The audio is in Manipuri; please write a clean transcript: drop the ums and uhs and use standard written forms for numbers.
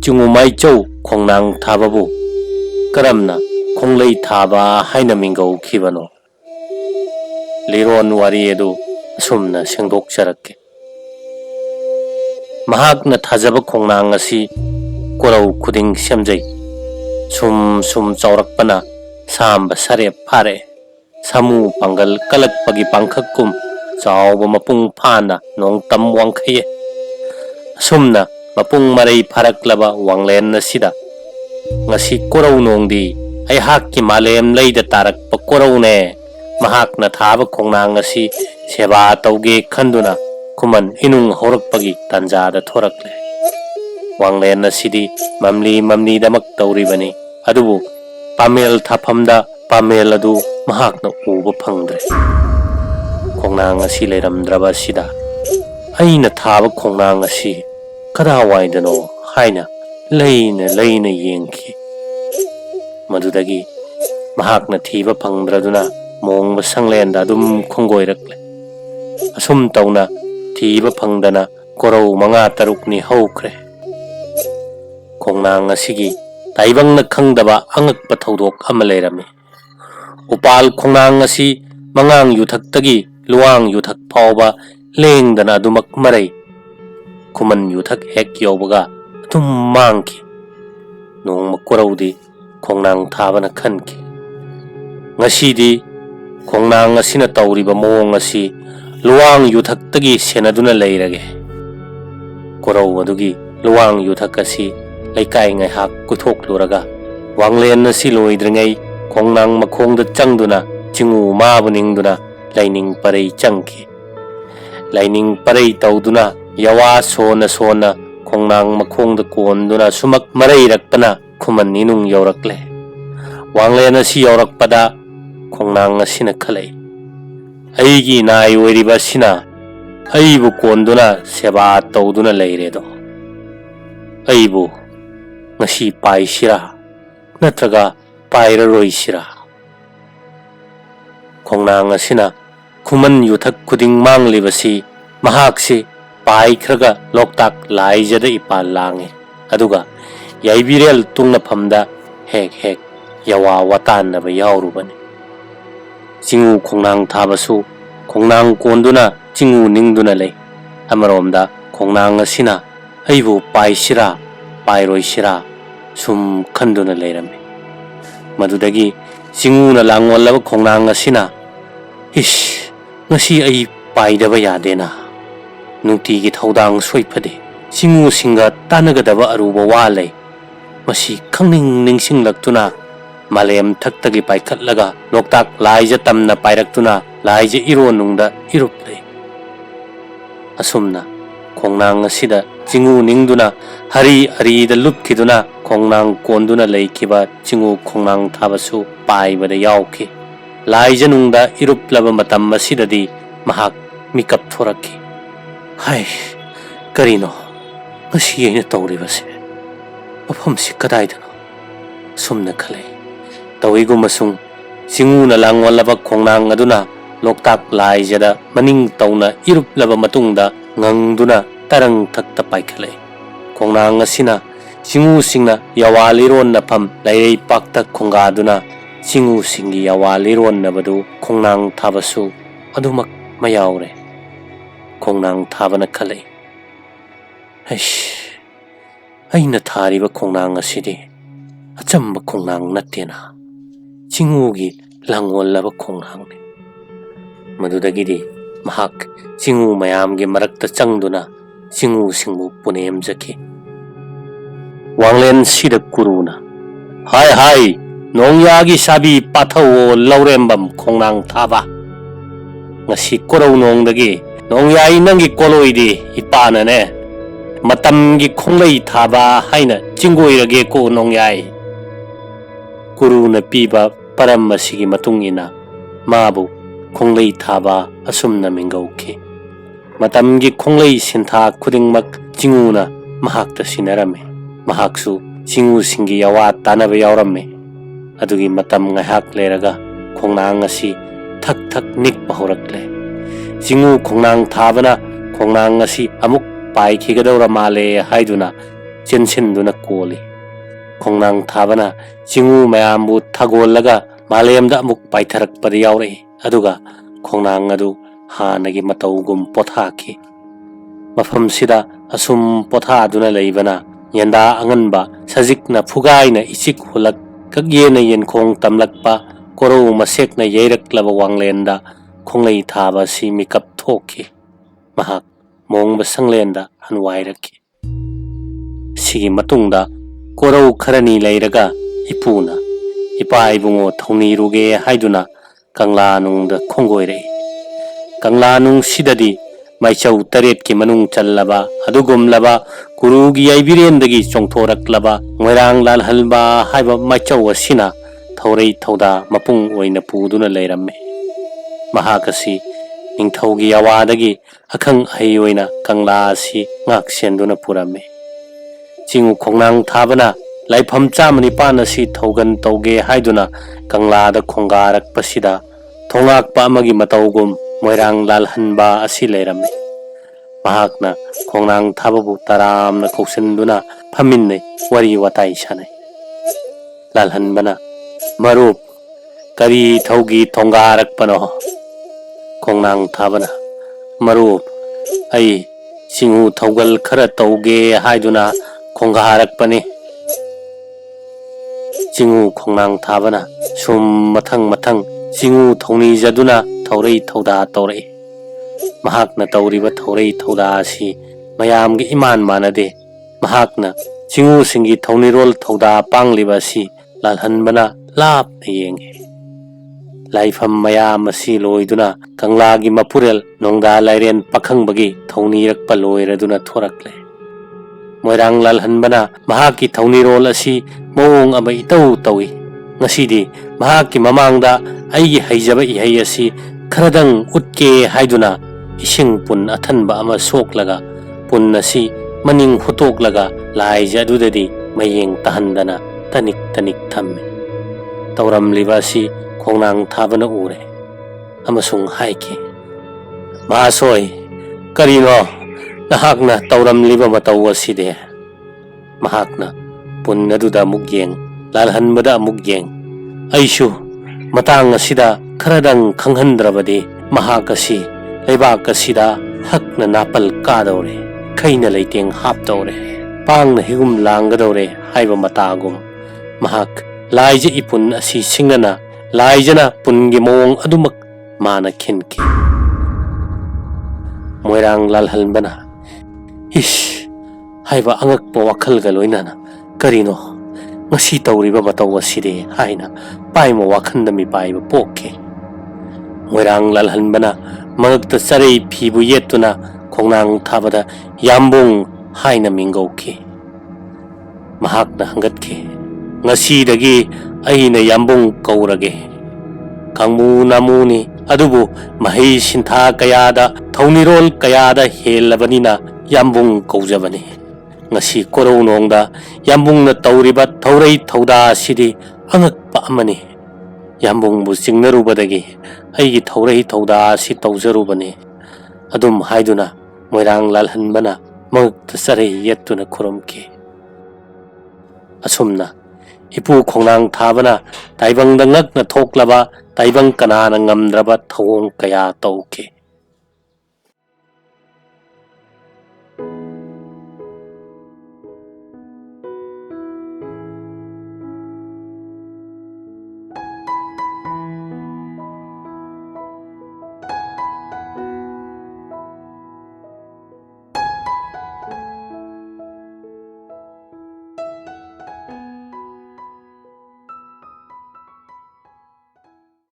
Chungu mai chou khongnang thababu karamna khonglei thaba haina mingau khibano liron wari edu asumna sengdok charakke mahakna thajaba khongnang asi korau khuding semjai sum chaurakpana samba sare phare samu pangal kalakpagi pangkhakkum chawba mapung phana nong tam wangkhaye asumna mapung marai pharaklaba wanglen nasida ngasi korau nongdi ai hakki malem leida tarakpa korau ne mahakna thaba khongnang asi seba tauge khanduna kuman inung horakpagi tanjada thorakle wanglen asidi mamli damak tauribani adubu pamel thaphamda pamel adu mahakna uba phangdre khongnang asi leiramdraba sida aina thaba khongnang asi kadawaidano haina leina yengki madudagi mahakna thiba phangdraduna mongba sanglenda dum khongoirakle asum tauna thiba phangdana korau manga tarukni hokre khongnang asigi taibangna khangdaba angakpa thodok ama leirami upal khongnang asi mangang yuthak-tagi luang yuthak phawba lengdana adumak marai kuman yuthak hek yawbaga adum mangki nongma koraudi khongnang thabana khanki ngasidi khongnang asina tauriba mawong asi luang yuthak-tagi senaduna leirage korau adugi luang yuthak asi laikai ngaihak kuthokloraga wanglen asi loidringai khongnang makhongda changduna chingu mabuningduna laining parei changki laining parei tauduna yawa sona khongnang makhongda konduna sumak marai rakpana khuman ninung yaurakle wanglen asi yaurakpada khongnang asina khalai aigi nai oiriba sina aibu konduna seba tauduna leiredo aibu ngasi paisira natraga pairaroisira khongnang asina khuman yuthak khuding manglibasi mahakse paikhraga loktak laijada ipal lange aduga yaibirel tungna phamda hek yawa watanaba yaurubani chingu khongnang thabasu khongnang konduna chingu ningduna lei amaromda khongnang asina aibu paisira pairoisira sum khanduna leirame madudagi chinguna langwallaba khongnang asina ngasi ai paidaba yadena nungtigi thaudang soipade chingu singa tanagadaba aruba walai masi khangning ningsinglaktuna malem thaktagi paikhatlaga loktak laija tamna pairaktuna laija ironungda iruple asumna khongnang asida chingu ningduna hari da lupkiduna khongnang konduna leikiba chingu khongnang thabasu paibada yauki laija nungda iruplaba matam asidadi mahak mikap thorakki hai karino ngasi aina tauribase mafamsi kadaidano sumna khalai tawigumasung chinguna langwallaba khongnang aduna loktak laijada maning tauna iruplaba matungda ngangduna tarang thakta paikhalai khongnang asina chingu singna yawaliron na pham lairei pakta khongaduna chingu singi yawaliron na badu khongnang thabasu adumak mayaure khongnang thabana khalai aina thariba khongnang asidi achamba khongnang nattena chingugi langwallaba khongnangni madudagidi mahak chingu mayamgi marakta changduna chingu singbu punemjaki wanglen sida kuruna hai nongyagi sabi pathawo laurembam khongnang thaba ngasi korau nongdagi nongyai nangi koloidi ipanane matamgi khonglei thaba haina chingoirage ko nongyai kuruna piba paramasigi matungina mabu khonglei thaba asumna mingauki matamgi khonglei sintha khudingmak chinguna mahakta sinarame mahaksu chingu singi yawa tanaba yaurame adugi matam ngahak leraga khongnang asi thak nikpa horakle chingu khongnang thabana khongnang asi amuk pai khigadawra male haiduna ꯆꯦꯟꯁꯤꯟꯗꯨꯅ ꯀꯣꯜꯂꯤ꯫ ꯈꯣꯡꯅꯥꯡ ꯊꯥꯕꯅ ꯆꯤꯡꯎ ꯃꯌꯥꯝꯕꯨ ꯊꯥꯒꯣꯜꯂꯒ ꯃꯥꯂꯦꯝꯗ ꯑꯃꯨꯛ ꯄꯥꯏꯊꯔꯛꯄꯗ ꯌꯥꯎꯔꯛꯏ, ꯑꯗꯨꯒ ꯈꯣꯡꯅꯥꯡ ꯑꯗꯨ ꯍꯥꯟꯅꯒꯤ ꯃꯇꯧꯒꯨꯝ ꯄꯣꯊꯥꯈꯤ꯫ ꯃꯐꯝꯁꯤꯗ ꯑꯁꯨꯝ ꯄꯣꯊꯥꯗꯨꯅ ꯂꯩꯕꯅ ꯌꯦꯟꯗꯥ ꯑꯉꯟꯕ ꯁꯖꯤꯛꯅ ꯐꯨꯒꯥꯏꯅ ꯏꯆꯤꯛ ꯍꯨꯜꯂꯛ ꯀꯛꯌꯦꯅ ꯌꯦꯟꯈꯣꯡ ꯇꯝꯂꯛꯄ ꯀꯣꯔꯧ ꯃꯁꯦꯛꯅ ꯌꯩꯔꯛꯂꯕ ꯋꯥꯡꯂꯦꯟꯗ ꯈꯣꯡꯂꯩ ꯊꯥꯕ ꯑꯁꯤ ꯃꯤꯀꯞ ꯊꯣꯛꯈꯤ꯫ ꯃꯍꯥꯛ ꯃꯣꯡꯕ ꯁꯪꯂꯦꯟꯗ ꯍꯟꯋꯥꯏꯔꯛꯈꯤ꯫ ꯁꯤꯒꯤ ꯃꯇꯨꯡꯗ ꯀꯣꯔꯧ ꯈꯔꯅꯤ ꯂꯩꯔꯒ ꯏꯄꯨꯅ ꯏꯄꯥ ꯏꯕꯨꯡꯉꯣ ꯊꯧꯅꯤꯔꯨꯒꯦ ꯍꯥꯏꯗꯨꯅ ꯀꯪꯂꯥꯅꯨꯡꯗ ꯈꯣꯡꯒꯣꯏꯔꯛꯏ꯫ ꯀꯪꯂꯥꯅꯨꯡꯁꯤꯗꯗꯤ ꯃꯥꯏꯆꯧ 8ꯀꯤ ꯃꯅꯨꯡ ꯆꯜꯂꯕ ꯑꯗꯨꯒꯨꯝꯂꯕ ꯀꯨꯔꯨꯒꯤ ꯌꯥꯏꯕꯤꯔꯦꯟꯗꯒꯤ ꯆꯣꯡꯊꯣꯔꯛꯂꯕ ꯃꯣꯏꯔꯥꯡ ꯂꯥꯜꯍꯟꯕ ꯍꯥꯏꯕ ꯃꯥꯏꯆꯧ ꯑꯁꯤꯅ ꯊꯧꯔꯩ ꯊꯧꯗꯥ ꯃꯄꯨꯡ ꯑꯣꯏꯅ ꯄꯨꯗꯨꯅ ꯂꯩꯔꯝꯃꯤ꯫ ꯃꯍꯥꯛ ꯑꯁꯤ ꯅꯤꯡꯊꯧꯒꯤ ꯑꯋꯥꯗꯒꯤ ꯑꯈꯪ ꯑꯍꯩ ꯑꯣꯏꯅ ꯀꯪꯂꯥ ꯑꯁꯤ ꯉꯥꯛ ꯁꯦꯟꯗꯨꯅ ꯄꯨꯔꯝꯃꯤ꯫ ꯆꯤꯡꯎ ꯈꯣꯡꯅꯥꯡ ꯊꯥꯕꯅ ꯂꯥꯏꯐꯝ 109 ꯑꯁꯤ ꯊꯧꯒꯟ ꯇꯧꯒꯦ ꯍꯥꯏꯗꯨꯅ ꯀꯪꯂꯥꯗ ꯈꯣꯡꯒꯥꯔꯛꯄꯁꯤꯗ ꯊꯣꯉꯥꯛꯄ ꯑꯃꯒꯤ ꯃꯇꯧꯒꯨꯝ ꯃꯣꯏꯔꯥꯡ ꯂꯥꯜꯍꯟꯕ ꯑꯁꯤ ꯂꯩꯔꯝꯃꯤ꯫ ꯃꯍꯥꯛꯅ ꯈꯣꯡꯅꯥꯡ ꯊꯥꯕꯕꯨ ꯇꯔꯥꯝꯅ ꯀꯧꯁꯤꯟꯗꯨꯅ ꯐꯝꯃꯤꯟꯅꯩ, ꯋꯥꯔꯤ ꯋꯥꯇꯥꯏ ꯁꯥꯟꯅꯩ꯫ ꯂꯥꯜꯍꯟꯕꯅ "ꯃꯔꯨꯞ, ꯀꯔꯤ ꯊꯧꯒꯤ ꯊꯣꯡꯒꯥꯔꯛꯄꯅꯣ?" ꯈꯣꯡꯅꯥꯡ ꯊꯥꯕꯅ "ꯃꯔꯨꯞ, ꯑꯩ ꯆꯤꯡꯎ ꯊꯧꯒꯜ ꯈꯔ ꯇꯧꯒꯦ ꯍꯥꯏꯗꯨꯅ ꯈꯣꯡꯒꯥꯔꯛꯄꯅꯤ." ꯆꯤꯡꯎ ꯈꯣꯡꯅꯥꯡ ꯊꯥꯕꯅ ꯁꯨꯝ ꯃꯊꯪ ꯃꯊꯪ ꯆꯤꯡꯎ ꯊꯧꯅꯤꯖꯗꯨꯅ ꯊꯧꯔꯩ ꯊꯧꯗꯥ ꯇꯧꯔꯛꯏ꯫ ꯃꯍꯥꯛꯅ ꯇꯧꯔꯤꯕ ꯊꯧꯔꯩ ꯊꯧꯗꯥ ꯑꯁꯤ ꯃꯌꯥꯝꯒ ꯏꯃꯥꯟ ꯃꯥꯟꯅꯗꯦ꯫ ꯃꯍꯥꯛꯅ ꯆꯤꯡꯎꯁꯤꯡꯒꯤ ꯊꯧꯅꯤꯔꯣꯜ ꯊꯧꯗꯥ ꯄꯥꯡꯂꯤꯕ ꯑꯁꯤ ꯂꯥꯜꯍꯟꯕꯅ ꯂꯥꯞꯅ ꯌꯦꯡꯉꯤ꯫ ꯂꯥꯏꯐꯝ ꯃꯌꯥꯝ ꯑꯁꯤ ꯂꯣꯏꯗꯨꯅ ꯀꯪꯂꯥꯒꯤ ꯃꯄꯨꯔꯦꯜ ꯅꯣꯡꯗꯥ ꯂꯥꯏꯔꯦꯟ ꯄꯥꯈꯪꯕꯒꯤ ꯊꯧꯅꯤꯔꯛꯄ ꯂꯣꯏꯔꯗꯨꯅ ꯊꯣꯔꯛꯂꯦ꯫ ꯃꯣꯏꯔꯥꯡ ꯂꯥꯜꯍꯟꯕꯅ ꯃꯍꯥꯛꯀꯤ ꯊꯧꯅꯤꯔꯣꯜ ꯑꯁꯤ ꯃꯑꯣꯡ ꯑꯃ ꯏꯇꯧ ꯇꯧꯏ꯫ ꯉꯁꯤꯗꯤ ꯃꯍꯥꯛꯀꯤ ꯃꯃꯥꯡꯗ ꯑꯩꯒꯤ ꯍꯩꯖꯕ ꯏꯍꯩ ꯑꯁꯤ ꯈꯔꯗꯪ ꯎꯠꯀꯦ ꯍꯥꯏꯗꯨꯅ ꯏꯁꯤꯡ ꯄꯨꯟ ꯑꯊꯟꯕ ꯑꯃ ꯁꯣꯛꯂꯒ ꯄꯨꯟ ꯑꯁꯤ ꯃꯅꯤꯡ ꯍꯨꯠꯇꯣꯛꯂꯒ ꯂꯥꯏꯖ ꯑꯗꯨꯗꯗꯤ ꯃꯌꯦꯡ ꯇꯥꯍꯟꯗꯅ ꯇꯅꯤꯛ ꯇꯅꯤꯛ ꯊꯝꯃꯤ꯫ ꯇꯧꯔꯝꯂꯤꯕ ꯑꯁꯤ ꯈꯣꯡꯅꯥꯡ ꯊꯥꯕꯅ ꯎꯔꯦ ꯑꯃꯁꯨꯡ ꯍꯥꯏꯈꯤ, "ꯃꯍꯥꯁꯣꯏ, ꯀꯔꯤꯅꯣ ꯅꯍꯥꯛꯅ ꯇꯧꯔꯝꯂꯤꯕ ꯃꯇꯧ ꯑꯁꯤꯗꯤ?" ꯃꯍꯥꯛꯅ ꯄꯨꯟ ꯑꯗꯨꯗ ꯑꯃꯨꯛ ꯌꯦꯡ, ꯂꯥꯜꯍꯟꯕꯗ ꯑꯃꯨꯛ ꯌꯦꯡ, "ꯑꯩꯁꯨ ꯃꯇꯥꯡ ꯑꯁꯤꯗ ꯈꯔꯗꯪ ꯈꯪꯍꯟꯗ꯭ꯔꯕꯗꯤ ꯃꯍꯥꯛ ꯑꯁꯤ ꯂꯩꯕꯥꯛ ꯑꯁꯤꯗ ꯍꯛꯅ ꯅꯥꯄꯜ ꯀꯥꯗꯧꯔꯦ, ꯈꯩꯅ ꯂꯩꯇꯦꯡ ꯍꯥꯞꯇꯧꯔꯦ, ꯄꯥꯡꯅ ꯍꯤꯒꯨꯝ ꯂꯥꯡꯒꯗꯧꯔꯦ ꯍꯥꯏꯕ ꯃꯇꯥꯒꯨꯝ ꯃꯍꯥꯛ ꯂꯥꯏꯖ ꯏꯄꯨꯟ ꯑꯁꯤ ꯁꯤꯡꯅꯅ ꯂꯥꯏꯖꯅ ꯄꯨꯟꯒꯤ ꯃꯑꯣꯡ ꯑꯗꯨꯃꯛ ꯃꯥꯅ ꯈꯤꯟꯈꯤ꯫ ꯃꯣꯏꯔꯥꯡ ꯂꯥꯜꯍꯟꯕꯅ "ꯏꯁ" ꯍꯥꯏꯕ ꯑꯉꯛꯄ ꯋꯥꯈꯜꯒ ꯂꯣꯏꯅꯅ "ꯀꯔꯤꯅꯣ ꯉꯁꯤ ꯇꯧꯔꯤꯕ ꯃꯇꯧ ꯑꯁꯤꯗꯤ" ꯍꯥꯏꯅ ꯄꯥꯏꯃ ꯋꯥꯈꯟꯗ ꯃꯤꯄꯥꯏꯕ ꯄꯣꯛꯈꯤ꯫ ꯃꯣꯏꯔꯥꯡ ꯂꯥꯜꯍꯟꯕꯅ ꯃꯉꯛꯇ ꯆꯔꯩ ꯐꯤꯕꯨ ꯌꯦꯠꯇꯨꯅ ꯈꯣꯡꯅꯥꯡ ꯊꯥꯕꯗ ꯌꯥꯝꯕꯨꯡ ꯍꯥꯏꯅ ꯃꯤꯡꯒꯧꯈꯤ꯫ ꯃꯍꯥꯛꯅ ꯍꯪꯒꯠꯈꯤ, "ꯉꯁꯤꯗꯒꯤ ꯑꯩꯅ ꯌꯥꯝꯕꯨꯡ ꯀꯧꯔꯒꯦ꯫ ꯈꯪꯃꯨ ꯅꯥꯃꯨꯅꯤ, ꯑꯗꯨꯕꯨ ꯃꯍꯩ ꯁꯤꯟꯊꯥ ꯀꯌꯥꯗ ꯊꯧꯅꯤꯔꯣꯜ ꯀꯌꯥꯗ ꯍꯦꯜꯂꯕꯅꯤꯅ ꯌꯥꯝꯕꯨꯡ ꯀꯧꯖꯕꯅꯤ꯫ ꯉꯁꯤ ꯀꯣꯔꯧꯅꯣꯡꯗ ꯌꯥꯝꯕꯨꯡꯅ ꯇꯧꯔꯤꯕ ꯊꯧꯔꯩ ꯊꯧꯗꯥ ꯑꯁꯤꯗꯤ ꯑꯉꯛꯄ ꯑꯃꯅꯤ꯫ ꯌꯥꯝꯕꯨꯡꯕꯨ ꯆꯤꯡꯅꯔꯨꯕꯗꯒꯤ ꯑꯩꯒꯤ ꯊꯧꯔꯩ ꯊꯧꯗꯥ ꯑꯁꯤ ꯇꯧꯖꯔꯨꯕꯅꯤ." ꯑꯗꯨꯝ ꯍꯥꯏꯗꯨꯅ ꯃꯣꯏꯔꯥꯡ ꯂꯥꯜꯍꯟꯕꯅ ꯃꯉꯛꯇ ꯆꯔꯩ ꯌꯦꯠꯇꯨꯅ ꯈꯨꯔꯨꯝꯈꯤ꯫ ꯑꯁꯨꯝꯅ ꯏꯄꯨ ꯈꯣꯡꯅꯥꯡ ꯊꯥꯕꯅ ꯇꯥꯏꯕꯪꯗ ꯉꯛꯅ ꯊꯣꯛꯂꯕ, ꯇꯥꯏꯕꯪ ꯀꯅꯥꯅ ꯉꯝꯗ꯭ꯔꯕ ꯊꯧꯑꯣꯡ ꯀꯌꯥ ꯇꯧꯈꯤ꯫